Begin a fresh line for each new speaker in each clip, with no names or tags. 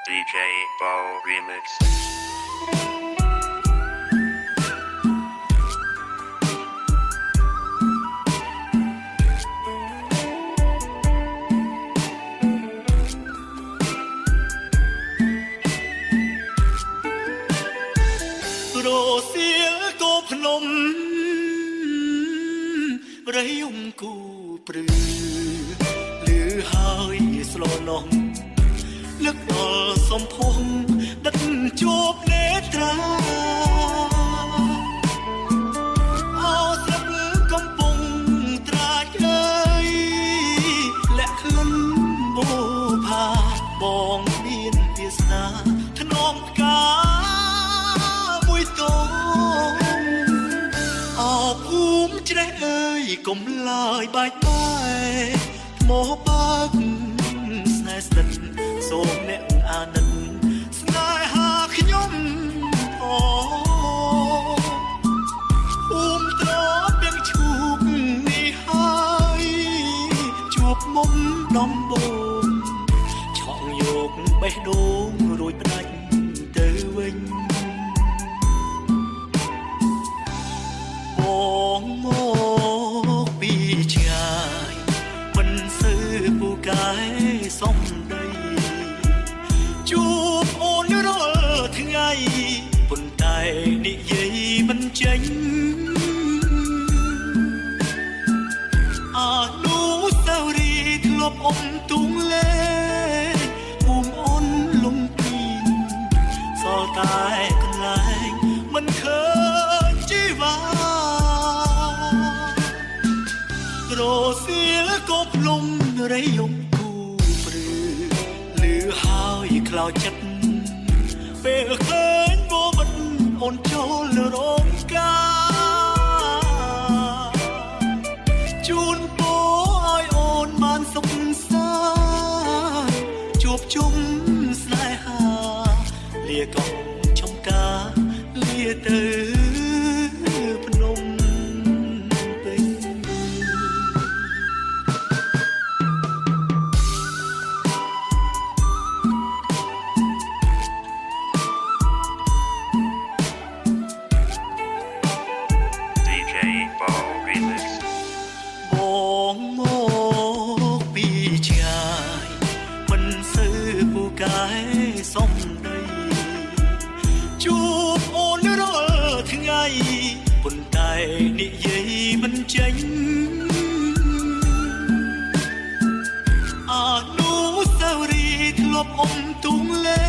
DJ Ball Remix.
រសៀលគោភ្នំរៃយំគូព្រឺលឺហើយស្លនំលឹកដល់សំភងដិតជួបនេត្រាអោស្រាប់កំពុងត្រាចលើយលាក់ក្លិនបោផាបងមានវាសនាថ្នមផ្កាមួយតោអោភូមិជ្រេះអើយកុំឡើយបាច់បាយថ្មបើកស្នេហ៍ស្និទ្ធសូមអ្នកអាណិតស្នេហាខ្ញុំអូភូមិត្រពាំងឈូកនេះហើយជួបមុំដំបូងឆក់យកបេះដូងរួចផ្ដាច់ទៅវិញបងមកពីឆ្ងាយមិនសើពូកែសំដីជួបអូនរាល់ថ្ងៃប៉ុន្តែនិយាយមិនចេញអនុស្សាវរីយ៍ធ្លាប់អុំទូងលេភូមិអូនលំពីសល់តែកន្លែងមិនឃើញជីវ៉ារសៀលគោភ្នំរៃយំគូព្រឺលឺហើយខ្លោចចិត្តពេលឃើញបបិទ្ធអូនចូលរោងការជូនពរឲ្យអូនបានសុខសាន្តជួបជុំស្នេហាលាកងចំការលាទៅភ្នំពេញ
DJ Ball Remix.
បងមកពីឆ្ងាយមិនសើពូកែសំដីជួបអូនរាល់ថ្ងៃប៉ុន្តែនិយាយមិនចេញអនុស្សាវរីយ៍ធ្លាប់អុំទូងលេ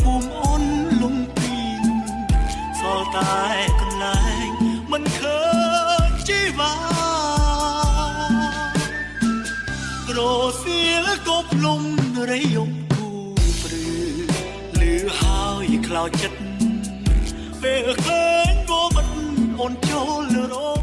ភូមិអូនលំពីសល់តែកន្លែងមិនឃើញជីវ៉ារសៀលគោភ្នំរៃយំគូព្រឺលឺហើយខ្លោចចិត្តពេលឃើញបបិទ្ធអូនចូលរោ